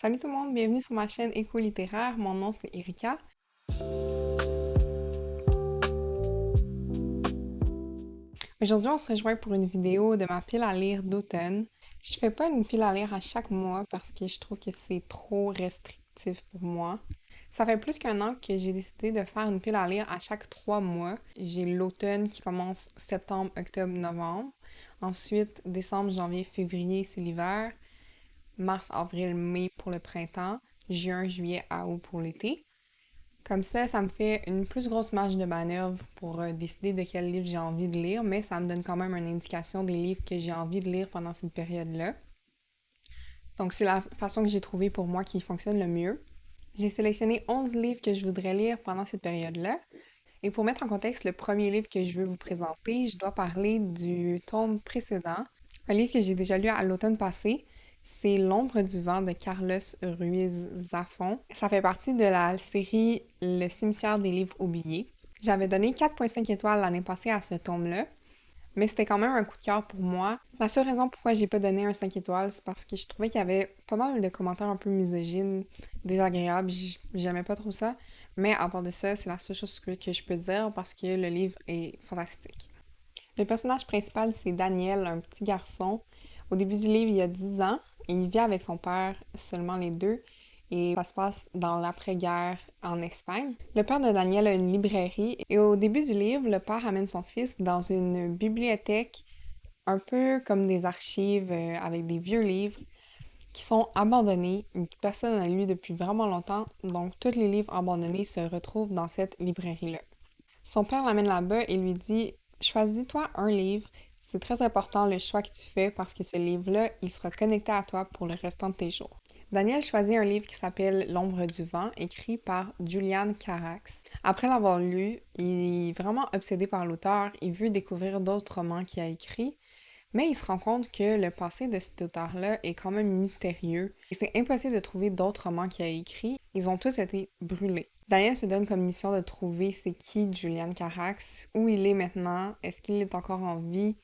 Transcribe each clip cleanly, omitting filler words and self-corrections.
Salut tout le monde, bienvenue sur ma chaîne Éco-littéraire. Mon nom c'est Erika. Aujourd'hui, on se rejoint pour une vidéo de ma pile à lire d'automne. Je fais pas une pile à lire à chaque mois parce que je trouve que c'est trop restrictif pour moi. Ça fait plus qu'un an que j'ai décidé de faire une pile à lire à chaque 3 mois. J'ai l'automne qui commence septembre, octobre, novembre. Ensuite, décembre, janvier, février, c'est l'hiver. Mars, avril, mai pour le printemps. Juin, juillet, à août pour l'été. Comme ça me fait une plus grosse marge de manœuvre pour décider de quel livre j'ai envie de lire, mais ça me donne quand même une indication des livres que j'ai envie de lire pendant cette période-là. Donc, c'est la façon que j'ai trouvée pour moi qui fonctionne le mieux. J'ai sélectionné 11 livres que je voudrais lire pendant cette période-là. Et pour mettre en contexte le premier livre que je veux vous présenter, je dois parler du tome précédent, un livre que j'ai déjà lu à l'automne passé. C'est L'ombre du vent de Carlos Ruiz Zafón. Ça fait partie de la série Le cimetière des livres oubliés. J'avais donné 4,5 étoiles l'année passée à ce tome-là, mais c'était quand même un coup de cœur pour moi. La seule raison pourquoi j'ai pas donné un 5 étoiles, c'est parce que je trouvais qu'il y avait pas mal de commentaires un peu misogynes, désagréables, j'aimais pas trop ça. Mais à part de ça, c'est la seule chose que je peux dire parce que le livre est fantastique. Le personnage principal, c'est Daniel, un petit garçon. Au début du livre, il a 10 ans et il vit avec son père, seulement les deux. Et ça se passe dans l'après-guerre en Espagne. Le père de Daniel a une librairie et au début du livre, le père amène son fils dans une bibliothèque un peu comme des archives avec des vieux livres qui sont abandonnés, que personne n'a lu depuis vraiment longtemps. Donc, tous les livres abandonnés se retrouvent dans cette librairie-là. Son père l'amène là-bas et lui dit: Choisis-toi un livre. C'est très important le choix que tu fais parce que ce livre-là, il sera connecté à toi pour le restant de tes jours. Daniel choisit un livre qui s'appelle L'ombre du vent, écrit par Julian Carax. Après l'avoir lu, il est vraiment obsédé par l'auteur, il veut découvrir d'autres romans qu'il a écrits, mais il se rend compte que le passé de cet auteur-là est quand même mystérieux et c'est impossible de trouver d'autres romans qu'il a écrits. Ils ont tous été brûlés. Daniel se donne comme mission de trouver c'est qui Julian Carax, où il est maintenant, est-ce qu'il est encore en vie,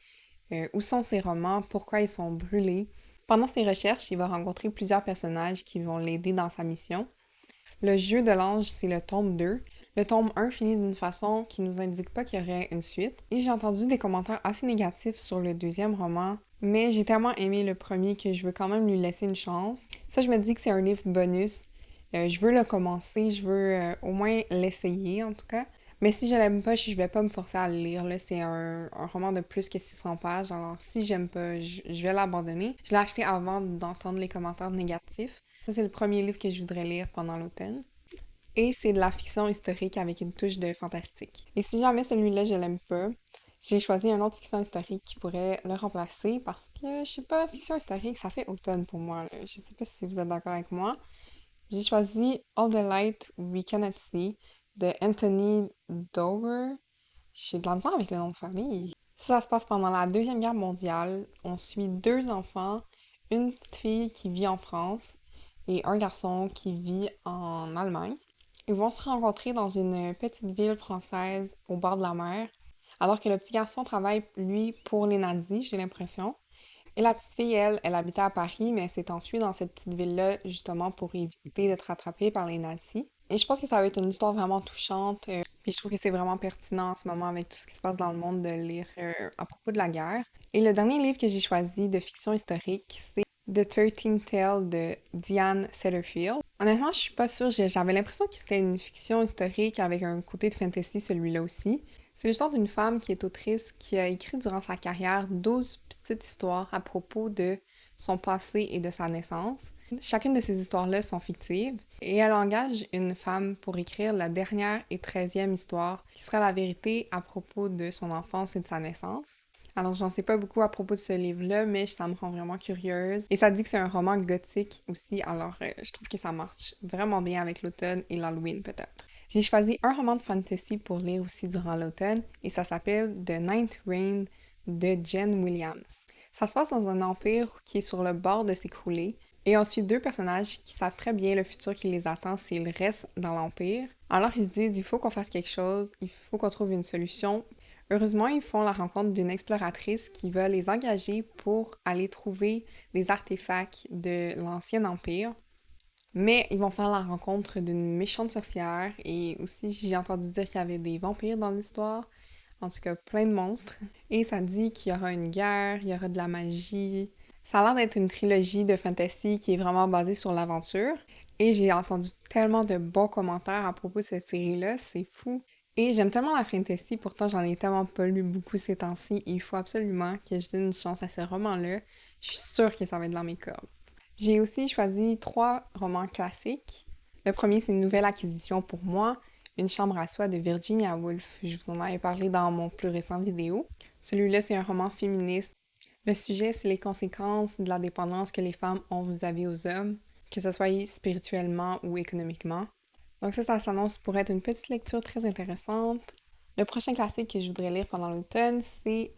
où sont ses romans, pourquoi ils sont brûlés. Pendant ses recherches, il va rencontrer plusieurs personnages qui vont l'aider dans sa mission. Le jeu de l'ange, c'est le tome 2. Le tome 1 finit d'une façon qui nous indique pas qu'il y aurait une suite. Et j'ai entendu des commentaires assez négatifs sur le deuxième roman, mais j'ai tellement aimé le premier que je veux quand même lui laisser une chance. Ça, je me dis que c'est un livre bonus. Je veux le commencer, je veux au moins l'essayer en tout cas. Mais si je l'aime pas, je vais pas me forcer à le lire. Là, c'est un roman de plus que 600 pages. Alors, si j'aime pas, je vais l'abandonner. Je l'ai acheté avant d'entendre les commentaires négatifs. Ça, c'est le premier livre que je voudrais lire pendant l'automne. Et c'est de la fiction historique avec une touche de fantastique. Et si jamais celui-là, je l'aime pas, j'ai choisi une autre fiction historique qui pourrait le remplacer parce que, je sais pas, fiction historique, ça fait automne pour moi, là. Je sais pas si vous êtes d'accord avec moi. J'ai choisi All the Light We Cannot See de Anthony Doerr. J'ai de la misère avec le nom de famille. Ça se passe pendant la Deuxième Guerre mondiale. On suit deux enfants, une petite fille qui vit en France et un garçon qui vit en Allemagne. Ils vont se rencontrer dans une petite ville française au bord de la mer, alors que le petit garçon travaille, lui, pour les nazis, j'ai l'impression. Et la petite fille, elle habitait à Paris, mais elle s'est enfuie dans cette petite ville-là, justement, pour éviter d'être attrapée par les nazis. Et je pense que ça va être une histoire vraiment touchante, puis je trouve que c'est vraiment pertinent en ce moment avec tout ce qui se passe dans le monde de lire à propos de la guerre. Et le dernier livre que j'ai choisi de fiction historique, c'est The 13th Tale de Diane Setterfield. Honnêtement, je suis pas sûre, j'avais l'impression que c'était une fiction historique avec un côté de fantasy, celui-là aussi. C'est l'histoire d'une femme qui est autrice qui a écrit durant sa carrière 12 petites histoires à propos de son passé et de sa naissance. Chacune de ces histoires-là sont fictives et elle engage une femme pour écrire la dernière et 13e histoire qui sera la vérité à propos de son enfance et de sa naissance. Alors, j'en sais pas beaucoup à propos de ce livre-là, mais ça me rend vraiment curieuse. Et ça dit que c'est un roman gothique aussi, alors je trouve que ça marche vraiment bien avec l'automne et l'Halloween peut-être. J'ai choisi un roman de fantasy pour lire aussi durant l'automne, et ça s'appelle The Ninth Reign de Jen Williams. Ça se passe dans un empire qui est sur le bord de s'écrouler, et on suit deux personnages qui savent très bien le futur qui les attend s'ils restent dans l'empire. Alors ils se disent, il faut qu'on fasse quelque chose, il faut qu'on trouve une solution. Heureusement, ils font la rencontre d'une exploratrice qui va les engager pour aller trouver des artefacts de l'ancien empire. Mais ils vont faire la rencontre d'une méchante sorcière et aussi j'ai entendu dire qu'il y avait des vampires dans l'histoire. En tout cas, plein de monstres. Et ça dit qu'il y aura une guerre, il y aura de la magie. Ça a l'air d'être une trilogie de fantasy qui est vraiment basée sur l'aventure. Et j'ai entendu tellement de bons commentaires à propos de cette série-là, c'est fou. Et j'aime tellement la fantasy, pourtant j'en ai tellement pas lu beaucoup ces temps-ci. Il faut absolument que je donne une chance à ce roman-là. Je suis sûre que ça va être dans mes cordes. J'ai aussi choisi 3 romans classiques. Le premier, c'est une nouvelle acquisition pour moi, Une chambre à soi de Virginia Woolf. Je vous en avais parlé dans mon plus récent vidéo. Celui-là, c'est un roman féministe. Le sujet, c'est les conséquences de la dépendance que les femmes ont vis-à-vis aux hommes, que ce soit spirituellement ou économiquement. Donc ça s'annonce pour être une petite lecture très intéressante. Le prochain classique que je voudrais lire pendant l'automne, c'est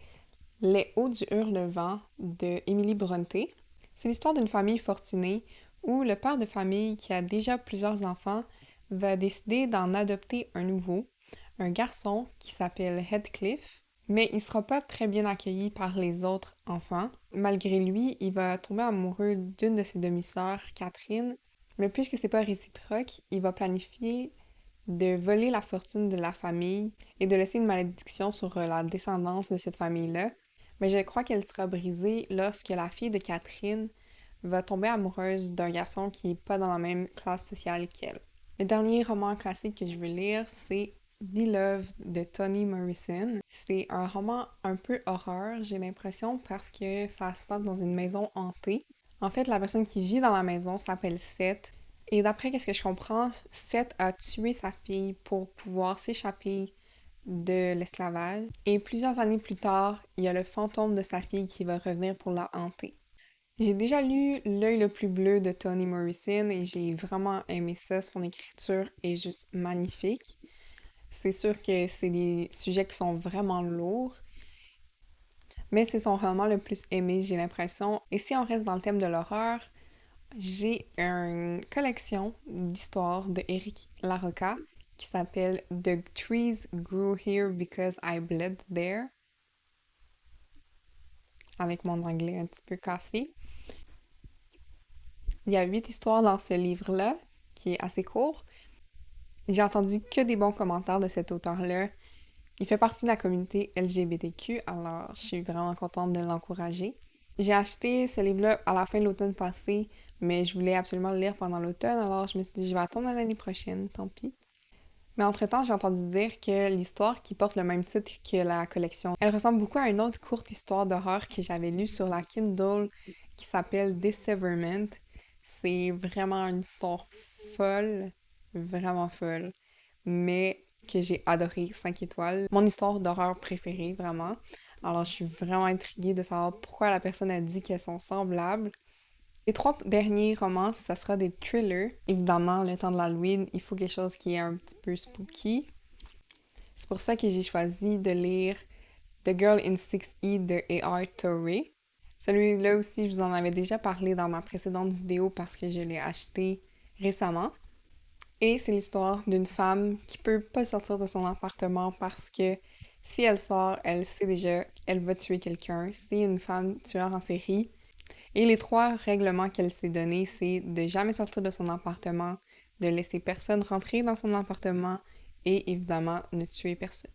Les Hauts du Hurlevent de Emily Brontë. C'est l'histoire d'une famille fortunée où le père de famille, qui a déjà plusieurs enfants, va décider d'en adopter un nouveau, un garçon qui s'appelle Heathcliff, mais il sera pas très bien accueilli par les autres enfants. Malgré lui, il va tomber amoureux d'une de ses demi-sœurs, Catherine, mais puisque c'est pas réciproque, il va planifier de voler la fortune de la famille et de laisser une malédiction sur la descendance de cette famille-là. Mais je crois qu'elle sera brisée lorsque la fille de Catherine va tomber amoureuse d'un garçon qui n'est pas dans la même classe sociale qu'elle. Le dernier roman classique que je veux lire, c'est Beloved de Toni Morrison. C'est un roman un peu horreur, j'ai l'impression, parce que ça se passe dans une maison hantée. En fait, la personne qui vit dans la maison s'appelle Seth. Et d'après ce que je comprends, Seth a tué sa fille pour pouvoir s'échapper de l'esclavage. Et plusieurs années plus tard, il y a le fantôme de sa fille qui va revenir pour la hanter. J'ai déjà lu L'œil le plus bleu de Toni Morrison et j'ai vraiment aimé ça. Son écriture est juste magnifique. C'est sûr que c'est des sujets qui sont vraiment lourds, mais c'est son roman le plus aimé, j'ai l'impression. Et si on reste dans le thème de l'horreur, j'ai une collection d'histoires de Eric Larocca qui s'appelle The Trees Grew Here Because I Bled There, avec mon anglais un petit peu cassé. Il y a 8 histoires dans ce livre-là, qui est assez court. J'ai entendu que des bons commentaires de cet auteur-là. Il fait partie de la communauté LGBTQ, alors je suis vraiment contente de l'encourager. J'ai acheté ce livre-là à la fin de l'automne passé, mais je voulais absolument le lire pendant l'automne, alors je me suis dit je vais attendre l'année prochaine, tant pis. Mais entre-temps, j'ai entendu dire que l'histoire qui porte le même titre que la collection, elle ressemble beaucoup à une autre courte histoire d'horreur que j'avais lue sur la Kindle qui s'appelle Disseverment. C'est vraiment une histoire folle, vraiment folle, mais que j'ai adoré, 5 étoiles. Mon histoire d'horreur préférée, vraiment. Alors, je suis vraiment intriguée de savoir pourquoi la personne a dit qu'elles sont semblables. Les 3 derniers romans, ça sera des thrillers. Évidemment, le temps de l'Halloween, il faut quelque chose qui est un petit peu spooky. C'est pour ça que j'ai choisi de lire The Girl in 6E de A.R. Torrey. Celui-là aussi, je vous en avais déjà parlé dans ma précédente vidéo parce que je l'ai acheté récemment. Et c'est l'histoire d'une femme qui peut pas sortir de son appartement parce que si elle sort, elle sait déjà qu'elle va tuer quelqu'un. C'est une femme tueur en série. Et les 3 règlements qu'elle s'est donnés, c'est de jamais sortir de son appartement, de laisser personne rentrer dans son appartement et évidemment ne tuer personne.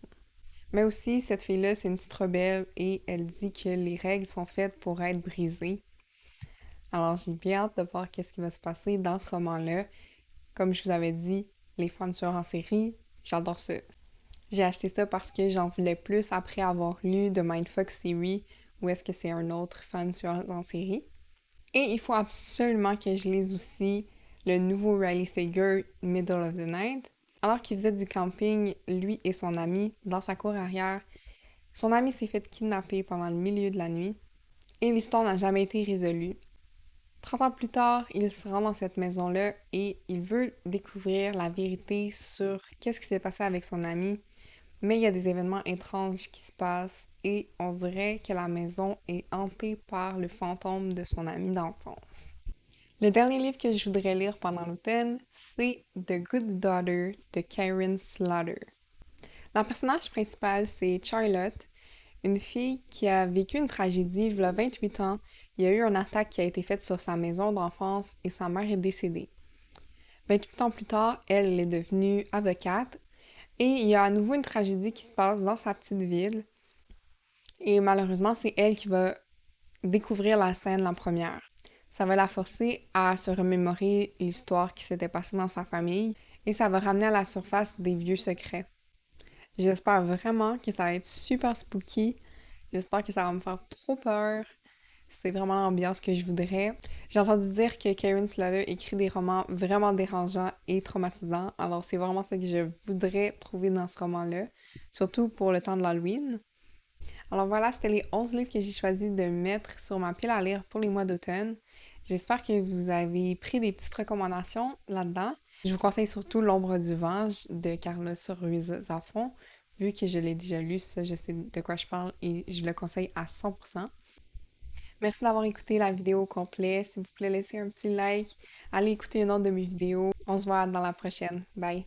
Mais aussi, cette fille-là, c'est une petite rebelle et elle dit que les règles sont faites pour être brisées. Alors j'ai bien hâte de voir qu'est-ce qui va se passer dans ce roman-là. Comme je vous avais dit, les femmes tueurs en série, j'adore ça. J'ai acheté ça parce que j'en voulais plus après avoir lu The Mindfuck Series, où est-ce que c'est un autre femme tueur en série. Et il faut absolument que je lise aussi le nouveau Riley Sager, Middle of the Night. Alors qu'il faisait du camping, lui et son ami, dans sa cour arrière, son ami s'est fait kidnapper pendant le milieu de la nuit et l'histoire n'a jamais été résolue. 30 ans plus tard, il se rend dans cette maison-là et il veut découvrir la vérité sur qu'est-ce qui s'est passé avec son ami, mais il y a des événements étranges qui se passent et on dirait que la maison est hantée par le fantôme de son ami d'enfance. Le dernier livre que je voudrais lire pendant l'automne, c'est The Good Daughter de Karen Slaughter. La personnage principale, c'est Charlotte, une fille qui a vécu une tragédie il y a 28 ans. Il y a eu une attaque qui a été faite sur sa maison d'enfance et sa mère est décédée. 28 ans plus tard, elle est devenue avocate et il y a à nouveau une tragédie qui se passe dans sa petite ville. Et malheureusement, c'est elle qui va découvrir la scène la première. Ça va la forcer à se remémorer l'histoire qui s'était passée dans sa famille et ça va ramener à la surface des vieux secrets. J'espère vraiment que ça va être super spooky. J'espère que ça va me faire trop peur. C'est vraiment l'ambiance que je voudrais. J'ai entendu dire que Karen Slater écrit des romans vraiment dérangeants et traumatisants. Alors c'est vraiment ce que je voudrais trouver dans ce roman-là, surtout pour le temps de l'Halloween. Alors voilà, c'était les 11 livres que j'ai choisi de mettre sur ma pile à lire pour les mois d'automne. J'espère que vous avez pris des petites recommandations là-dedans. Je vous conseille surtout L'ombre du vent de Carlos Ruiz Zafón. Vu que je l'ai déjà lu, ça, je sais de quoi je parle et je le conseille à 100%. Merci d'avoir écouté la vidéo au complet. S'il vous plaît, laissez un petit like. Allez écouter une autre de mes vidéos. On se voit dans la prochaine. Bye!